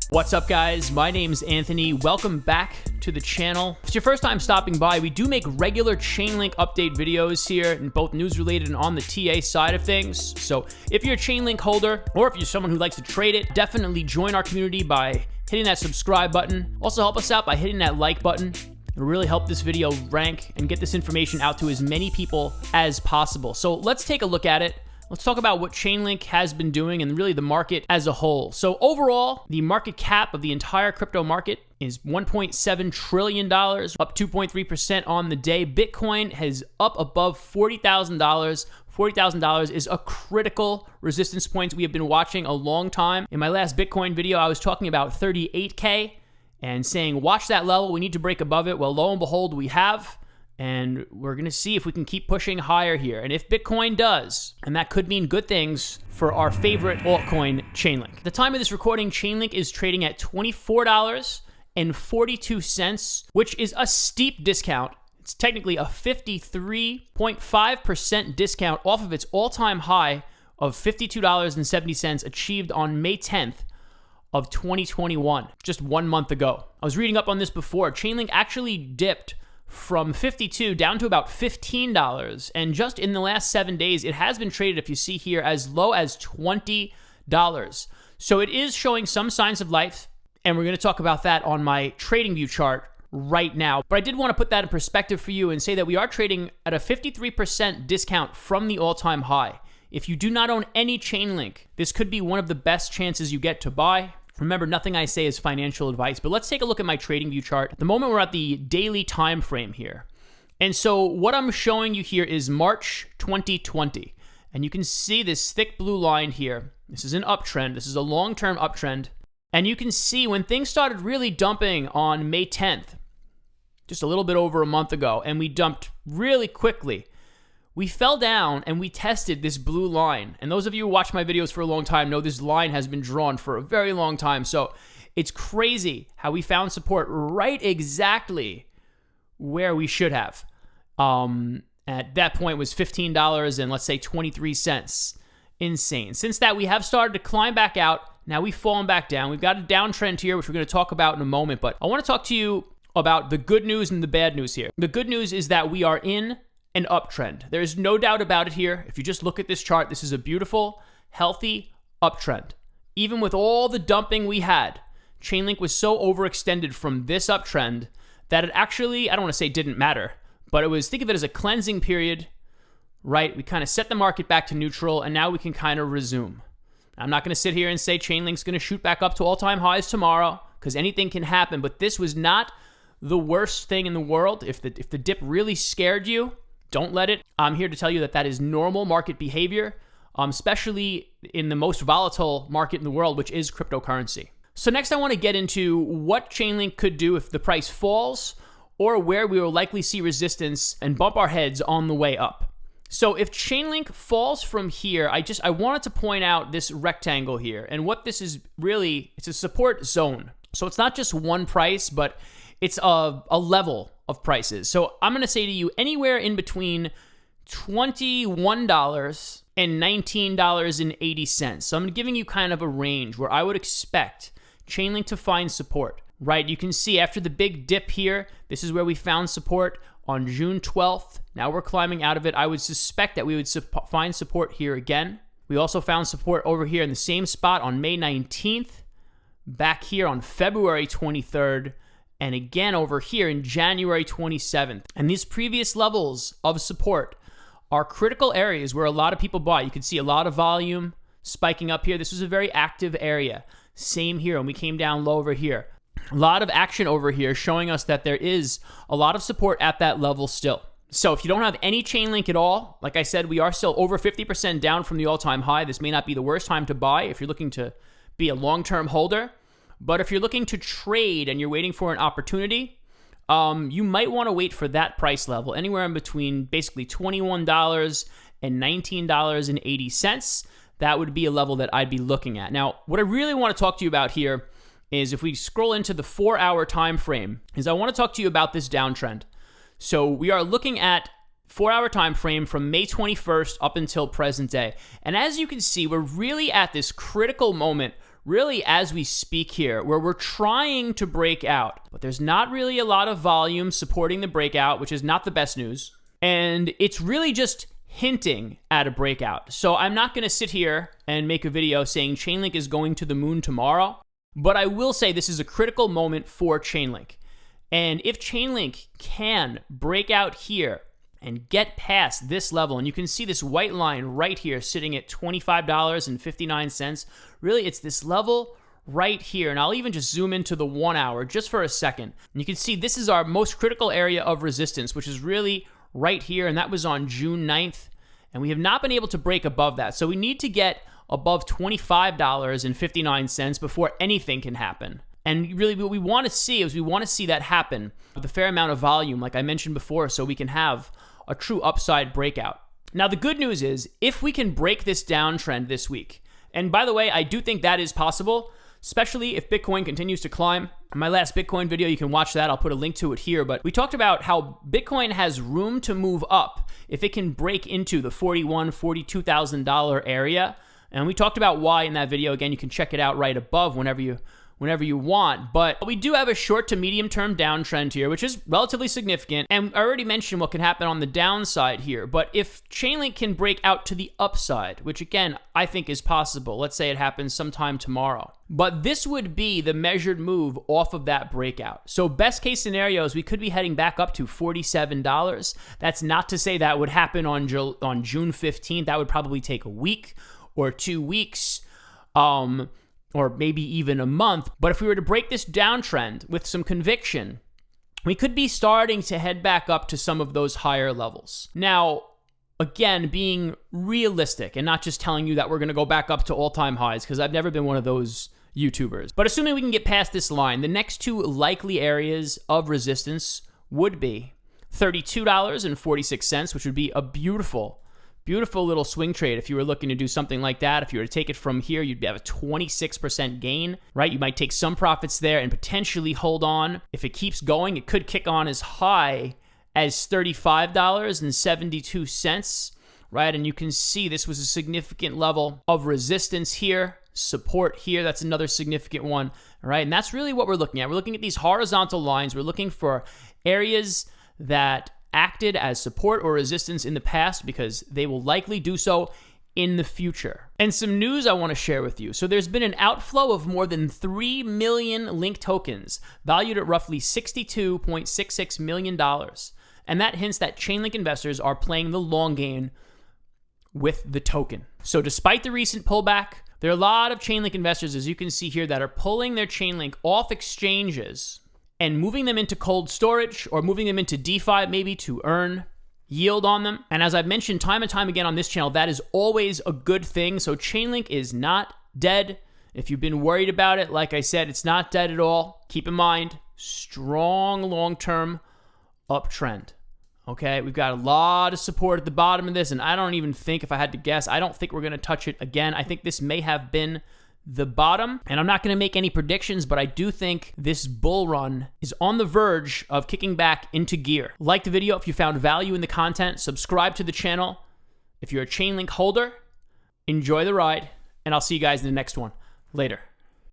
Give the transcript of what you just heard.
What's up, guys? My name's Anthony. Welcome back to the channel. If it's your first time stopping by, we do make regular Chainlink update videos here, in both news related and on the TA side of things. So if you're a Chainlink holder, or if you're someone who likes to trade it, definitely join our community by hitting that subscribe button. Also help us out by hitting that like button. It'll really help this video rank and get this information out to as many people as possible. So let's take a look at it. Let's talk about what Chainlink has been doing and really the market as a whole. So overall, the market cap of the entire crypto market is $1.7 trillion, up 2.3% on the day. Bitcoin has up above $40,000. $40,000 is a critical resistance point we have been watching a long time. In my last Bitcoin video, I was talking about 38K and saying, watch that level, we need to break above it. Well, lo and behold, we have. And we're going to see if we can keep pushing higher here. And if Bitcoin does, and that could mean good things for our favorite altcoin, Chainlink. At the time of this recording, Chainlink is trading at $24.42, which is a steep discount. It's technically a 53.5% discount off of its all-time high of $52.70 achieved on May 10th of 2021, just 1 month ago. I was reading up on this before. Chainlink actually dipped from $52 down to about $15, and just in the last 7 days, it has been traded, if you see here, as low as $20. So it is showing some signs of life, and we're going to talk about that on my TradingView chart right now. But I did want to put that in perspective for you and say that we are trading at a 53% discount from the all-time high. If you do not own any Chainlink, this could be one of the best chances you get to buy. Remember, nothing I say is financial advice, but let's take a look at my TradingView chart. At the moment, we're at the daily time frame here. And so what I'm showing you here is March 2020. And you can see this thick blue line here. This is an uptrend. This is a long-term uptrend. And you can see when things started really dumping on May 10th, just a little bit over a month ago, and we dumped really quickly. We fell down and we tested this blue line. And those of you who watch my videos for a long time know this line has been drawn for a very long time. So it's crazy how we found support right exactly where we should have. At that point was $15 and let's say 23 cents. Insane. Since that, we have started to climb back out. Now we've fallen back down. We've got a downtrend here, which we're going to talk about in a moment. But I want to talk to you about the good news and the bad news here. The good news is that we are in an uptrend. There's no doubt about it here. If you just look at this chart, this is a beautiful, healthy uptrend. Even with all the dumping we had, Chainlink was so overextended from this uptrend that it actually, I don't want to say didn't matter, but it was, think of it as a cleansing period, right? We kind of set the market back to neutral, and now we can kind of resume. I'm not going to sit here and say Chainlink's going to shoot back up to all-time highs tomorrow, because anything can happen, but this was not the worst thing in the world. If the dip really scared you, don't let it. I'm here to tell you that that is normal market behavior, especially in the most volatile market in the world, which is cryptocurrency. So next I want to get into what Chainlink could do if the price falls, or where we will likely see resistance and bump our heads on the way up. So if Chainlink falls from here, I wanted to point out this rectangle here. And what this is really, it's a support zone. So it's not just one price, but it's a level of prices. So I'm going to say to you, anywhere in between $21 and $19.80. So I'm giving you kind of a range where I would expect Chainlink to find support, right? You can see after the big dip here, this is where we found support on June 12th. Now we're climbing out of it. I would suspect that we would find support here again. We also found support over here in the same spot on May 19th, back here on February 23rd, and again over here in January 27th. And these previous levels of support are critical areas where a lot of people buy. You can see a lot of volume spiking up here. This was a very active area. Same here, and we came down low over here. A lot of action over here showing us that there is a lot of support at that level still. So if you don't have any Chainlink at all, like I said, we are still over 50% down from the all-time high. This may not be the worst time to buy if you're looking to be a long-term holder. But if you're looking to trade and you're waiting for an opportunity, you might want to wait for that price level, anywhere in between basically $21 and $19.80. That would be a level that I'd be looking at. Now, what I really want to talk to you about here is if we scroll into the 4-hour time frame, is I want to talk to you about this downtrend. So we are looking at 4-hour time frame from May 21st up until present day. And as you can see, we're really at this critical moment really as we speak here, where we're trying to break out, but there's not really a lot of volume supporting the breakout, which is not the best news. And it's really just hinting at a breakout. So I'm not going to sit here and make a video saying Chainlink is going to the moon tomorrow, but I will say this is a critical moment for Chainlink. And if Chainlink can break out here and get past this level, and you can see this white line right here sitting at $25.59. Really, it's this level right here. And I'll even just zoom into the 1 hour just for a second. And you can see this is our most critical area of resistance, which is really right here. And that was on June 9th. And we have not been able to break above that. So we need to get above $25.59 before anything can happen. And really what we want to see is we want to see that happen with a fair amount of volume, like I mentioned before, so we can have a true upside breakout. Now, the good news is if we can break this downtrend this week, and by the way, I do think that is possible, especially if Bitcoin continues to climb. In my last Bitcoin video, you can watch that. I'll put a link to it here. But we talked about how Bitcoin has room to move up if it can break into the $41,000, $42,000 area. And we talked about why in that video. Again, you can check it out right above whenever you want. But we do have a short to medium term downtrend here, which is relatively significant. And I already mentioned what can happen on the downside here. But if Chainlink can break out to the upside, which again, I think is possible, let's say it happens sometime tomorrow. But this would be the measured move off of that breakout. So best case scenarios, we could be heading back up to $47. That's not to say that would happen on June 15th. That would probably take a week or 2 weeks. Or maybe even a month. But if we were to break this downtrend with some conviction, we could be starting to head back up to some of those higher levels. Now, again, being realistic and not just telling you that we're going to go back up to all-time highs, because I've never been one of those YouTubers. But assuming we can get past this line, the next two likely areas of resistance would be $32.46, which would be a beautiful little swing trade if you were looking to do something like that. If you were to take it from here, you'd have a 26% gain, right? You might take some profits there and potentially hold on. If it keeps going, it could kick on as high as $35.72, right? And you can see this was a significant level of resistance here, support here. That's another significant one, all right? And that's really what we're looking at. We're looking at these horizontal lines. We're looking for areas that acted as support or resistance in the past, because they will likely do so in the future. And some news I want to share with you. So there's been an outflow of more than 3 million Link tokens, valued at roughly $62.66 million. And that hints that Chainlink investors are playing the long game with the token. So despite the recent pullback, there are a lot of Chainlink investors, as you can see here, that are pulling their Chainlink off exchanges and moving them into cold storage or moving them into DeFi maybe to earn yield on them. And as I've mentioned time and time again on this channel, that is always a good thing. So Chainlink is not dead. If you've been worried about it, like I said, it's not dead at all. Keep in mind, strong long-term uptrend. Okay, we've got a lot of support at the bottom of this, and I don't even think, if I had to guess, I don't think we're going to touch it again. I think this may have been the bottom, and I'm not going to make any predictions, but I do think this bull run is on the verge of kicking back into gear. Like the video if you found value in the content, subscribe to the channel. If you're a Chainlink holder, enjoy the ride, and I'll see you guys in the next one. Later.